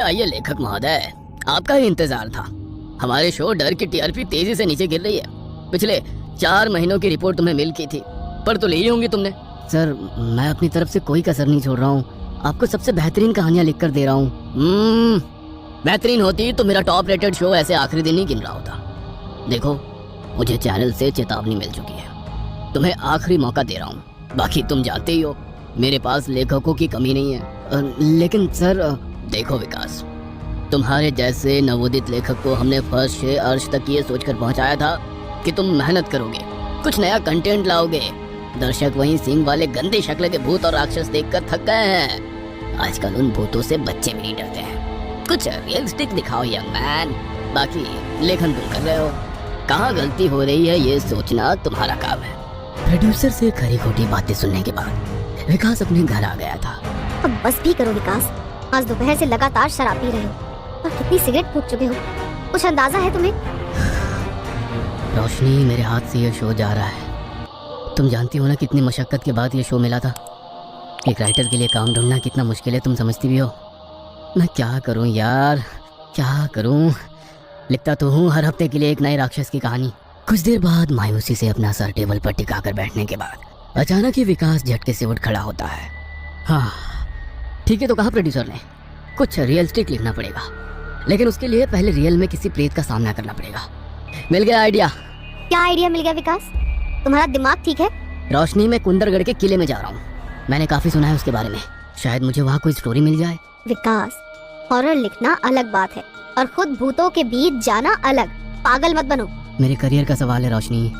आइए लेखक महोदय, आपका ही इंतजार था। हमारे शो डर की टीआरपी तेजी से नीचे गिर रही है। पिछले 4 महीनों की रिपोर्ट तुम्हें मिल की थी, पर तो ले ही होंगी तुमने। सर, मैं अपनी तरफ से कोई कसर नहीं छोड़ रहा हूँ। आपको सबसे बेहतरीन कहानियां लिख कर दे रहा हूँ। बेहतरीन होती तो मेरा टॉप रेटेड शो ऐसे आखिरी दिन ही गिन रहा होता। देखो, मुझे चैनल से चेतावनी मिल चुकी है। तुम्हें आखिरी मौका दे रहा हूँ। बाकी तुम जानते ही हो, मेरे पास लेखकों की कमी नहीं है। लेकिन सर, देखो विकास, तुम्हारे जैसे नवोदित लेखक को हमने फर्स्ट से अर्श तक ये सोचकर पहुंचाया था कि तुम मेहनत करोगे, कुछ नया कंटेंट लाओगे। दर्शक वहीं सींग वाले गंदे शक्ल के भूत और राक्षस देखकर थक गए हैं। आजकल उन भूतों से बच्चे भी नहीं डरते हैं। कुछ रियलिस्टिक दिखाओ यंग मैन। बाकी लेखन तुम कर रहे हो, कहाँ गलती हो रही है ये सोचना तुम्हारा काम है। प्रोड्यूसर से खरी खोटी बातें सुनने के बाद विकास अपने घर आ गया था। अब बस भी करो विकास, आज दोपहर से लगातार शराब पी रहे हो और कितनी सिगरेट फूंक चुके हो, कुछ अंदाजा है तुम्हें? रोशनी, मेरे हाथ से ये शो जा रहा है। तुम जानती हो ना कितनी मशक्कत के बाद ये शो मिला था। एक राइटर के लिए काम ढूंढना कितना मुश्किल है, तुम समझती भी हो। मैं क्या करूं यार, क्या करूं। लिखता तो हूँ हर हफ्ते के लिए एक नए राक्षस की कहानी। कुछ देर बाद मायूसी से अपना सर टेबल पर टिका कर बैठने के बाद अचानक ही विकास झटके से उठ खड़ा होता है। हाँ ठीक है, तो कहा प्रोड्यूसर ने कुछ रियलिस्टिक लिखना पड़ेगा, लेकिन उसके लिए पहले रियल में किसी प्रेत का सामना करना पड़ेगा। मिल गया आइडिया। क्या आइडिया मिल गया विकास? तुम्हारा दिमाग ठीक है? रोशनी, मैं कुंदरगढ़ के किले में जा रहा हूँ। मैंने काफी सुना है उसके बारे में, शायद मुझे वहाँ कोई स्टोरी मिल जाए। विकास, हॉरर लिखना अलग बात है और खुद भूतों के बीच जाना अलग। पागल मत बनो। मेरे करियर का सवाल है रोशनी,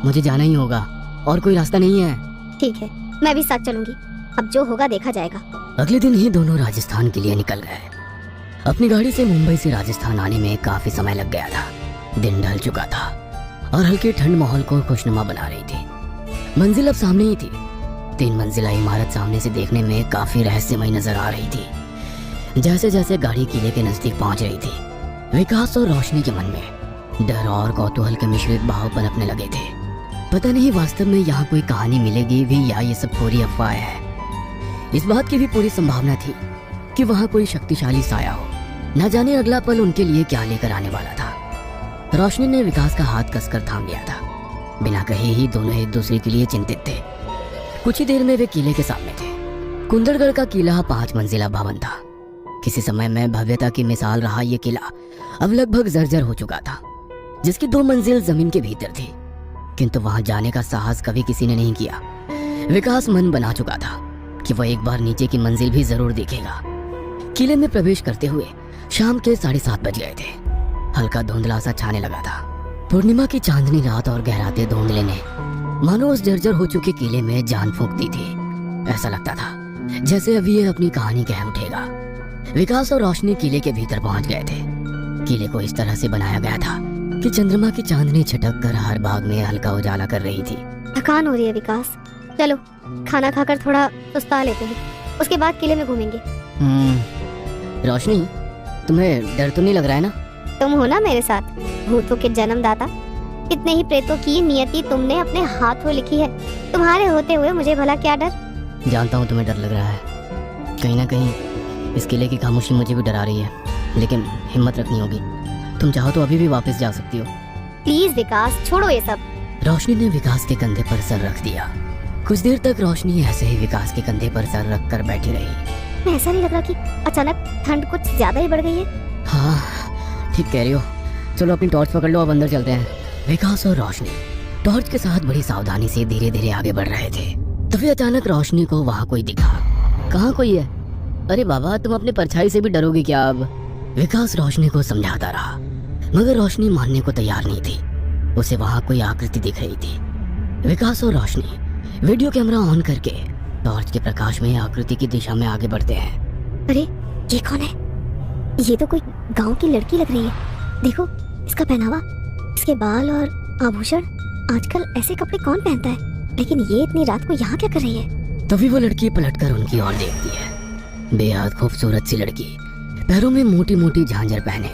मुझे जाना ही होगा और कोई रास्ता नहीं है। ठीक है, मैं भी साथ चलूंगी। अब जो होगा देखा जाएगा। अगले दिन ही दोनों राजस्थान के लिए निकल गए। अपनी गाड़ी से मुंबई से राजस्थान आने में काफी समय लग गया था। दिन ढल चुका था और हल्की ठंड माहौल को खुशनुमा बना रही थी। मंजिल अब सामने ही थी। 3 मंजिला इमारत सामने से देखने में काफी रहस्यमय नजर आ रही थी। जैसे जैसे गाड़ी किले के नजदीक पहुंच रही थी, विकास और रोशनी के मन में डर और कौतूहल के मिश्रित भाव पनपने लगे थे। पता नहीं वास्तव में यहाँ कोई कहानी मिलेगी भी या ये सब पूरी अफवाह है। इस बात की भी पूरी संभावना थी कि वहाँ कोई शक्तिशाली साया हो। न जाने अगला पल उनके लिए क्या लेकर आने वाला था। रोशनी ने विकास का हाथ कसकर थाम लिया था। बिना कहे ही दोनों एक दूसरे के लिए चिंतित थे। कुछ ही देर में वे किले के सामने थे। कुंदरगढ़ का किला 5 मंजिला भवन था। किसी समय में भव्यता की मिसाल रहा ये किला अब लगभग जर्जर हो चुका था, जिसकी 2 मंजिल जमीन के भीतर थी। किंतु वहां जाने का साहस कभी किसी ने नहीं किया। विकास मन बना चुका था कि वह एक बार नीचे की मंजिल भी जरूर देखेगा। किले में प्रवेश करते हुए शाम के 7:30 बज गए थे। हल्का धुंधला सा छाने लगा था। पूर्णिमा की चांदनी रात और गहराते धुंधले ने मानो उस जर्जर हो चुके किले में जान फूंक दी थी। ऐसा लगता था जैसे अभी ये अपनी कहानी कह उठेगा। विकास और रोशनी किले के भीतर पहुंच गए थे। किले को इस तरह से बनाया गया था कि चंद्रमा की चांदनी छिटक कर हर भाग में हल्का उजाला कर रही थी। थकान हो रही है विकास, चलो खाना खाकर थोड़ा सुस्ता लेते हैं, उसके बाद किले में घूमेंगे। रोशनी, तुम्हें डर तो नहीं लग रहा है ना? तुम हो ना मेरे साथ, भूतों के जन्मदाता। कितने ही प्रेतों की नियति तुमने अपने हाथों लिखी है। तुम्हारे होते हुए मुझे भला क्या डर? जानता हूँ तुम्हें डर लग रहा है। कहीं ना कहीं इस किले की खामोशी मुझे भी डरा रही है, लेकिन हिम्मत रखनी होगी। तुम चाहो तो अभी भी वापस जा सकती हो। प्लीज विकास, छोड़ो ये सब। रोशनी ने विकास के कंधे पर सर रख दिया। कुछ देर तक रोशनी ऐसे ही विकास के कंधे पर सर रख कर बैठी रही। मैं ऐसा नहीं लग रहा कि अचानक ठंड कुछ ज्यादा ही बढ़ गई है? हाँ ठीक कह रही हो। चलो अपनी टॉर्च पकड़ लो, अब अंदर चलते हैं। विकास और रोशनी टॉर्च के साथ बड़ी सावधानी से धीरे धीरे आगे बढ़ रहे थे। तभी अचानक रोशनी को वहाँ कोई दिखा। कहाँ कोई है? अरे बाबा, तुम अपने परछाई से भी डरोगे क्या अब? विकास रोशनी को समझाता रहा, मगर रोशनी मानने को तैयार नहीं थी। उसे वहाँ कोई आकृति दिख रही थी। विकास और रोशनी वीडियो कैमरा ऑन करके टॉर्च के प्रकाश में आकृति की दिशा में आगे बढ़ते हैं। अरे ये कौन है? ये तो कोई गांव की लड़की लग रही है। देखो इसका पहनावा, इसके बाल और आभूषण। आजकल ऐसे कपड़े कौन पहनता है? लेकिन ये इतनी रात को यहाँ क्या कर रही है? तभी वो लड़की पलटकर उनकी ओर देखती है। बेहद खूबसूरत सी लड़की, पैरों में मोटी मोटी झांझर पहने,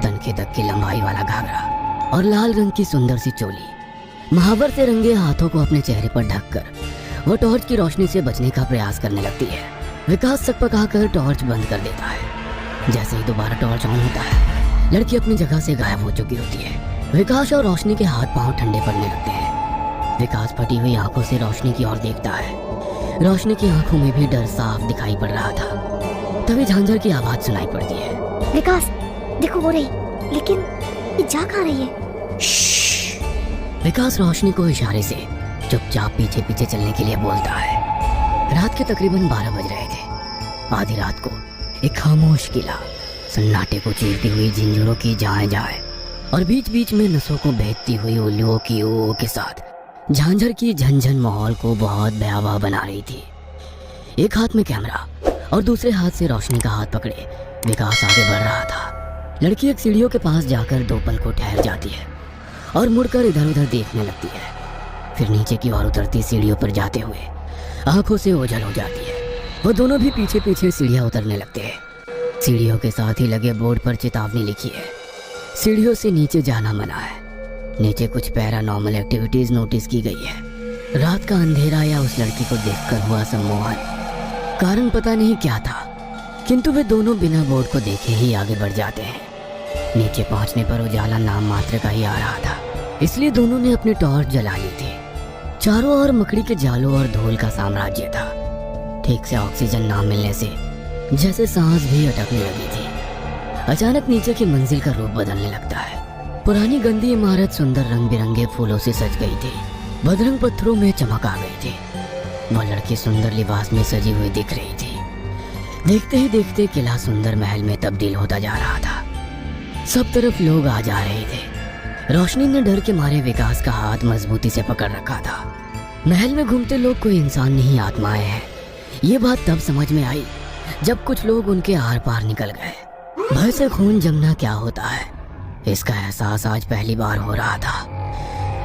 तनखे तक की लंबाई वाला घाघरा और लाल रंग की सुंदर सी चोली। महावर से रंगे हाथों को अपने चेहरे पर ढककर वो टॉर्च की रोशनी से बचने का प्रयास करने लगती है। विकास सकपका कर टॉर्च बंद कर देता है। जैसे ही दोबारा टॉर्च ऑन होता है, लड़की अपनी जगह से गायब हो चुकी होती है। विकास और रोशनी के हाथ पांव ठंडे पड़ने लगते हैं। विकास फटी हुई आंखों से रोशनी की ओर देखता है। रोशनी की आंखों में भी डर साफ दिखाई पड़ रहा था। तभी झांझर की आवाज सुनाई पड़ती है। विकास देखो वो रही, लेकिन ये जा कहाँ रही है? श्श्श। विकास रोशनी को इशारे से चुपचाप पीछे पीछे चलने के लिए बोलता है। रात के तकरीबन 12 बज रहे थे। आधी रात को एक खामोश किला सन्नाटे को चीरती हुई झिंझुरों की जाए जाए और बीच बीच में नसों को भेदती हुई उल्लुओं की ओ के साथ झांझर की झंझन माहौल को बहुत भयावह बना रही थी। एक हाथ में कैमरा और दूसरे हाथ से रोशनी का हाथ पकड़े विकास आगे बढ़ रहा था। लड़की एक सीढ़ियों के पास जाकर 2 पल को ठहर जाती है और मुड़कर इधर उधर देखने लगती है। फिर नीचे की ओर उतरती सीढ़ियों पर जाते हुए आंखों से ओझल हो जाती है। वो दोनों भी पीछे पीछे सीढ़ियां उतरने लगते हैं। सीढ़ियों के साथ ही लगे बोर्ड पर चेतावनी लिखी है, सीढ़ियों से नीचे जाना मना है। नीचे कुछ पैरानॉर्मल एक्टिविटीज नोटिस की गई है। रात का अंधेरा या उस लड़की को देखकर हुआ सम्मोहन, कारण पता नहीं क्या था, किंतु वे दोनों बिना बोर्ड को देखे ही आगे बढ़ जाते हैं। नीचे पहुंचने पर उजाला नाम मात्र का ही आ रहा था, इसलिए दोनों ने अपनी टॉर्च जला ली थी। चारों ओर मकड़ी के जालों और धूल का साम्राज्य था। ठीक से ऑक्सीजन ना मिलने से जैसे सांस भी अटकने लगी थी। अचानक नीचे की मंजिल का रूप बदलने लगता है। पुरानी गंदी इमारत सुंदर रंग बिरंगे फूलों से सज गई थी। बदरंग पत्थरों में चमक आ गई थी। वह लड़की सुंदर लिबास में सजी हुई दिख रही थी। देखते ही देखते किला सुंदर महल में तब्दील होता जा रहा था। सब तरफ लोग आ जा रहे थे। रोशनी ने डर के मारे विकास का हाथ मजबूती से पकड़ रखा था। महल में घूमते लोग कोई इंसान नहीं, आत्माएं हैं। ये बात तब समझ में आई जब कुछ लोग उनके आर पार निकल गए। भय से खून जमना क्या होता है, इसका एहसास आज पहली बार हो रहा था।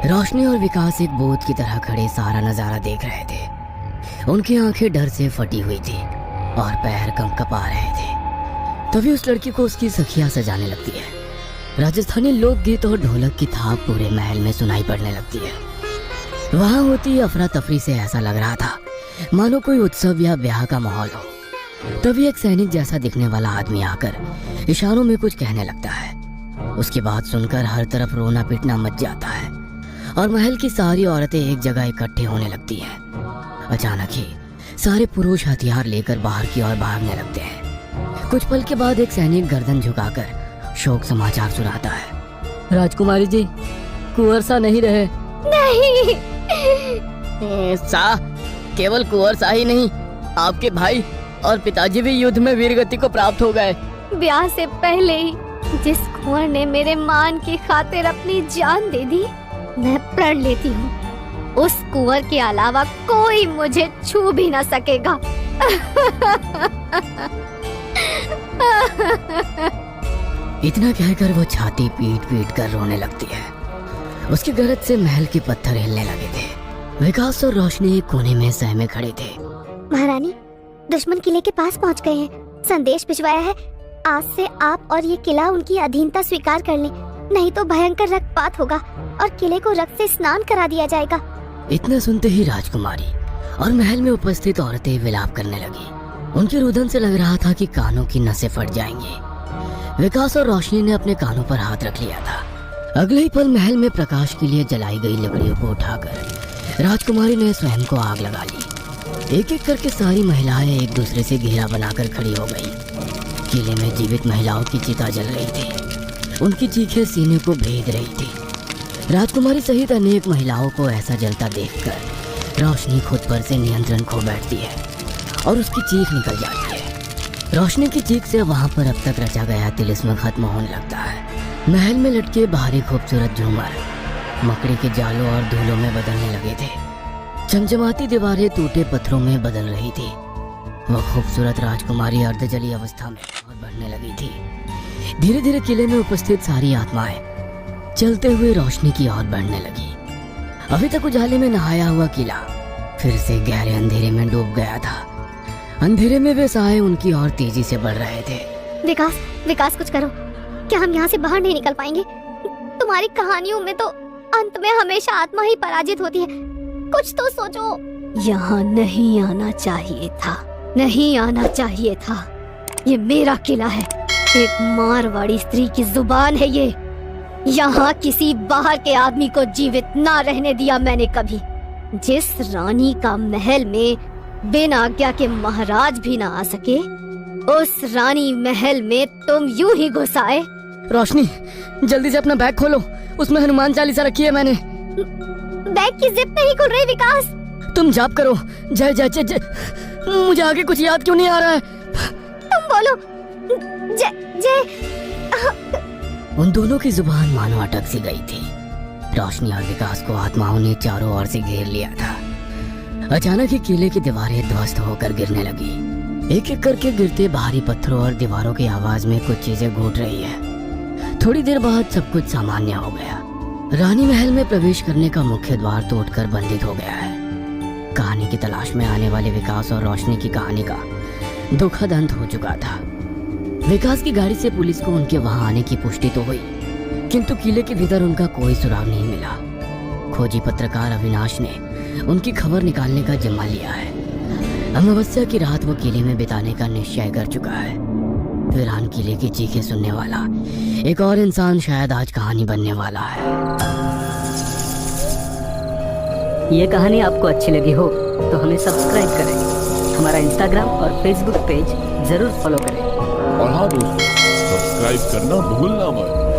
रोशनी और विकास एक बोझ की तरह खड़े सारा नजारा देख रहे थे। उनकी आंखें डर से फटी हुई थी और पैर कंपकपा रहे थे। तभी उस लड़की को उसकी सखियां सजाने लगती है। राजस्थानी लोकगीत और ढोलक की थाप पूरे महल में सुनाई पड़ने लगती है। वहां होती अफरा तफरी से ऐसा लग रहा था मानो कोई उत्सव या ब्याह का माहौल हो। तभी एक सैनिक जैसा दिखने वाला आदमी आकर इशारों में कुछ कहने लगता है। उसकी बात सुनकर हर तरफ रोना पीटना मच जाता है और महल की सारी औरतें एक जगह इकट्ठे होने लगती हैं। अचानक ही सारे पुरुष हथियार लेकर बाहर की ओर भागने लगते हैं। कुछ पल के बाद एक सैनिक गर्दन झुकाकर शोक समाचार सुनाता है। राजकुमारी जी, कुंवर सा नहीं रहे। नहीं। सा केवल कुंवर सा ही नहीं, आपके भाई और पिताजी भी युद्ध में वीरगति को प्राप्त हो गए। ब्याह से पहले ही जिस कुंवर ने मेरे मान की खातिर अपनी जान दे दी, मैं प्रण लेती हूँ उस कुंवर के अलावा कोई मुझे छू भी न सकेगा। इतना कहकर वो छाती पीट पीट कर रोने लगती है। उसकी गरज से महल के पत्थर हिलने लगे थे। विकास और रोशनी एक कोने में सहमे खड़े थे। महारानी, दुश्मन किले के पास पहुंच गए हैं। संदेश भिजवाया है, आज से आप और ये किला उनकी अधीनता स्वीकार कर लें, नहीं तो भयंकर रक्तपात होगा और किले को रक्त से स्नान करा दिया जाएगा। इतना सुनते ही राजकुमारी और महल में उपस्थित औरतें विलाप करने लगी। उनके रुदन से लग रहा था कि कानों की नसें फट जाएंगी। विकास और रोशनी ने अपने कानों पर हाथ रख लिया था। अगले ही पल महल में प्रकाश के लिए जलाई गई लकड़ियों को उठाकर राजकुमारी ने स्वयं को आग लगा ली। एक एक करके सारी महिलाएं एक दूसरे से घेरा बनाकर खड़ी हो गई। किले में जीवित महिलाओं की चिता जल रही थी। उनकी चीखें सीने को भेद रही थी। राजकुमारी सहित अनेक महिलाओं को ऐसा जलता देखकर रोशनी खुद पर से नियंत्रण खो बैठती है और उसकी चीख निकल जाती है। रोशनी की चीख से वहां पर अब तक रचा गया तिलिस्म खत्म होने लगता है। महल में लटके भारी खूबसूरत झूमर मकड़ी के जालों और धूलों में बदलने लगे थे। चमचमाती दीवारें टूटे पत्थरों में बदल रही थी। वह खूबसूरत राजकुमारी अर्धजली अवस्था में और बढ़ने लगी थी। धीरे धीरे किले में उपस्थित सारी आत्माएं चलते हुए रोशनी की ओर बढ़ने लगी। अभी तक उजाले में नहाया हुआ किला फिर से गहरे अंधेरे में डूब गया था। अंधेरे में वे साए उनकी ओर तेजी से बढ़ रहे थे। विकास, विकास कुछ करो। क्या हम यहाँ से बाहर नहीं निकल पाएंगे? तुम्हारी कहानियों में तो अंत में हमेशा आत्मा ही पराजित होती है। कुछ तो सोचो। यहाँ नहीं आना चाहिए था, नहीं आना चाहिए था। ये मेरा किला है, एक मारवाड़ी स्त्री की जुबान है ये। यहाँ किसी बाहर के आदमी को जीवित ना रहने दिया मैंने कभी। जिस रानी का महल में बिना आज्ञा के महाराज भी ना आ सके, उस रानी महल में तुम यूं ही घुस आए। रोशनी, जल्दी से अपना बैग खोलो, उसमें हनुमान चालीसा रखी है मैंने। बैग की जिप नहीं खुल रही विकास। तुम जाप करो। जय जय जय जय। मुझे आगे कुछ याद क्यों नहीं आ रहा है? तुम बोलो जय जय। उन दोनों की जुबान मानो अटक सी गई थी। रोशनी और विकास को आत्माओं ने चारों ओर से घेर लिया था। अचानक ही किले की दीवारें ध्वस्त होकर गिरने लगी। एक एक करके गिरते भारी पत्थरों और दीवारों की आवाज में कुछ चीजें घूट रही है। थोड़ी देर बाद सब कुछ सामान्य हो गया। रानी महल में प्रवेश करने का मुख्य द्वार टूटकर बंदित हो गया है। कहानी की तलाश में आने वाले विकास और रोशनी की कहानी का दुखद अंत हो चुका था। विकास की गाड़ी से पुलिस को उनके वहां आने की पुष्टि तो हुई, किंतु किले के भीतर उनका कोई सुराग नहीं मिला। खोजी पत्रकार अविनाश ने उनकी खबर निकालने का जिम्मा लिया है। अमावस्या की रात वो किले में बिताने का निश्चय कर चुका है। वीरान किले की चीखें सुनने वाला एक और इंसान शायद आज कहानी बनने वाला है। ये कहानी आपको अच्छी लगी हो तो हमें सब्सक्राइब करें, हमारा इंस्टाग्राम और फेसबुक पेज जरूर फॉलो करें। और हाँ दोस्तों, सब्सक्राइब करना भूलना मत।